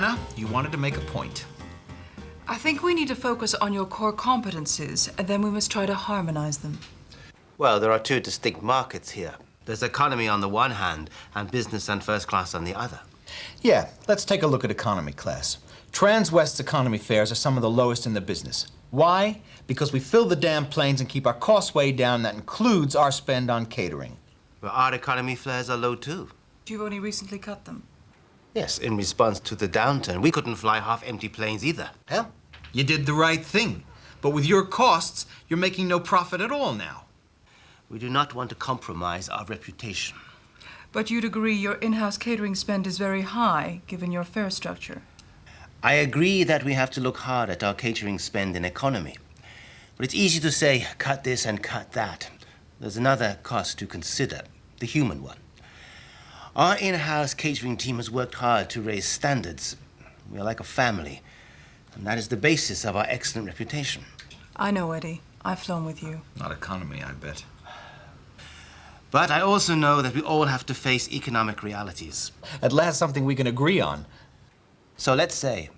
Anna, you wanted to make a point. I think we need to focus on your core competencies, and then we must try to harmonize them. Well, there are two distinct markets here. There's economy on the one hand and business and first class on the other. Yeah, let's take a look at economy class. Transwest's economy fares are some of the lowest in the business. Why? Because we fill the damn planes and keep our costs way down. That includes our spend on catering. Well, our economy fares are low, too. You've only recently cut them. Yes, in response to the downturn. We couldn't fly half-empty planes either. Hell, you did the right thing. But with your costs, you're making no profit at all now. We do not want to compromise our reputation. But you'd agree your in-house catering spend is very high, given your fare structure. I agree that we have to look hard at our catering spend in economy. But it's easy to say, cut this and cut that. There's another cost to consider, the human one. Our in-house catering team has worked hard to raise standards. We are like a family, and that is the basis of our excellent reputation. I know, Eddie. I've flown with you. Not economy, I bet. But I also know that we all have to face economic realities. At last, something we can agree on. So let's say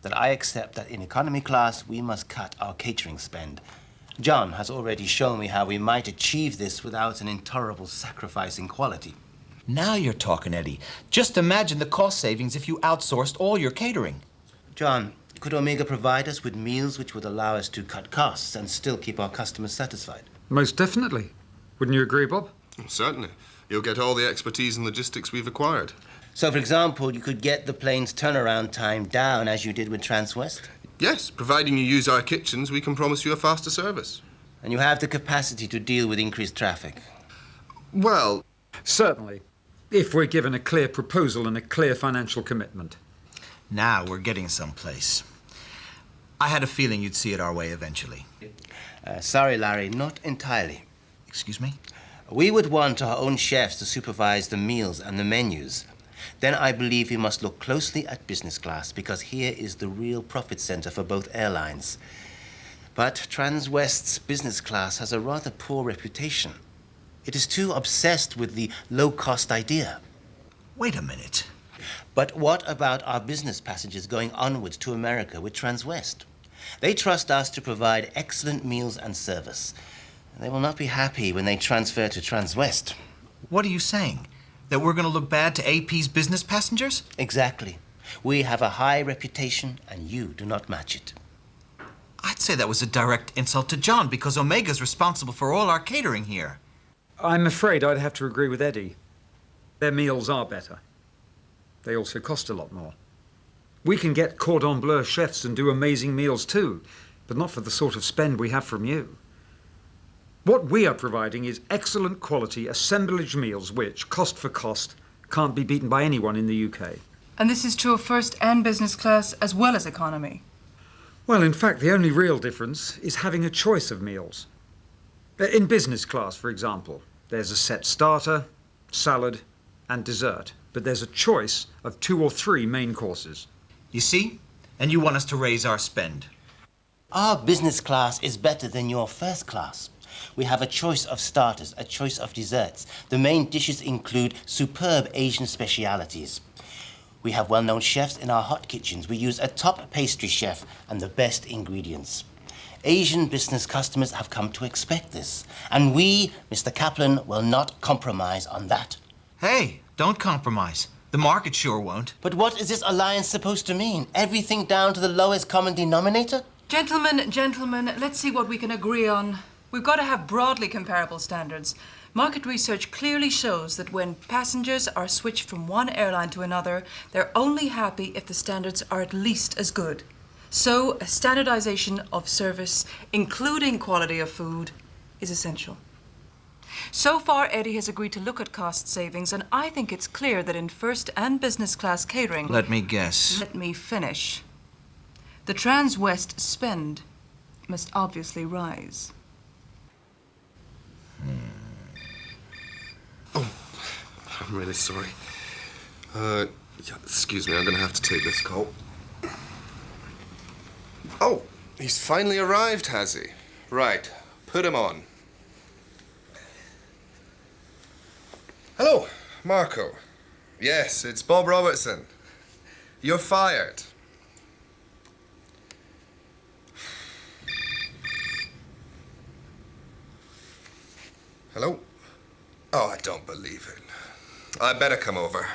that I accept that in economy class, we must cut our catering spend. John has already shown me how we might achieve this without an intolerable sacrifice in quality. Now you're talking, Eddie. Just imagine the cost savings if you outsourced all your catering. John, could Omega provide us with meals which would allow us to cut costs and still keep our customers satisfied? Most definitely. Wouldn't you agree, Bob? Certainly. You'll get all the expertise and logistics we've acquired. So, for example, you could get the plane's turnaround time down as you did with Transwest? Yes, providing you use our kitchens, we can promise you a faster service. And you have the capacity to deal with increased traffic? Well, Certainly. If we're given a clear proposal and a clear financial commitment. Now we're getting someplace. I had a feeling you'd see it our way eventually. Sorry, Larry, not entirely. Excuse me? We would want our own chefs to supervise the meals and the menus. Then I believe we must look closely at business class, because here is the real profit center for both airlines. But Transwest's business class has a rather poor reputation. It is too obsessed with the low-cost idea. Wait a minute. But what about our business passengers going onwards to America with Transwest? They trust us to provide excellent meals and service. They will not be happy when they transfer to Transwest. What are you saying? That we're going to look bad to AP's business passengers? Exactly. We have a high reputation, and you do not match it. I'd say that was a direct insult to John, because Omega's responsible for all our catering here. I'm afraid I'd have to agree with Eddie. Their meals are better. They also cost a lot more. We can get cordon bleu chefs and do amazing meals too, but not for the sort of spend we have from you. What we are providing is excellent quality assemblage meals which, cost for cost, can't be beaten by anyone in the UK. And this is true of first and business class as well as economy. Well, in fact, the only real difference is having a choice of meals. In business class, for example, there's a set starter, salad, and dessert, but there's a choice of 2 or 3 main courses. You see? And you want us to raise our spend. Our business class is better than your first class. We have a choice of starters, a choice of desserts. The main dishes include superb Asian specialities. We have well-known chefs in our hot kitchens. We use a top pastry chef and the best ingredients. Asian business customers have come to expect this. And we, Mr. Kaplan, will not compromise on that. Hey, don't compromise. The market sure won't. But what is this alliance supposed to mean? Everything down to the lowest common denominator? Gentlemen, let's see what we can agree on. We've got to have broadly comparable standards. Market research clearly shows that when passengers are switched from one airline to another, they're only happy if the standards are at least as good. So, a standardization of service, including quality of food, is essential. So far, Eddie has agreed to look at cost savings, and I think it's clear that in first and business class catering... Let me guess. Let me finish. The Transwest spend must obviously rise. Oh, I'm really sorry. Yeah, excuse me, I'm going to have to take this call. Oh, he's finally arrived, has he? Right, put him on. Hello, Marco. Yes, it's Bob Robertson. You're fired. Hello? Oh, I don't believe it. I better come over.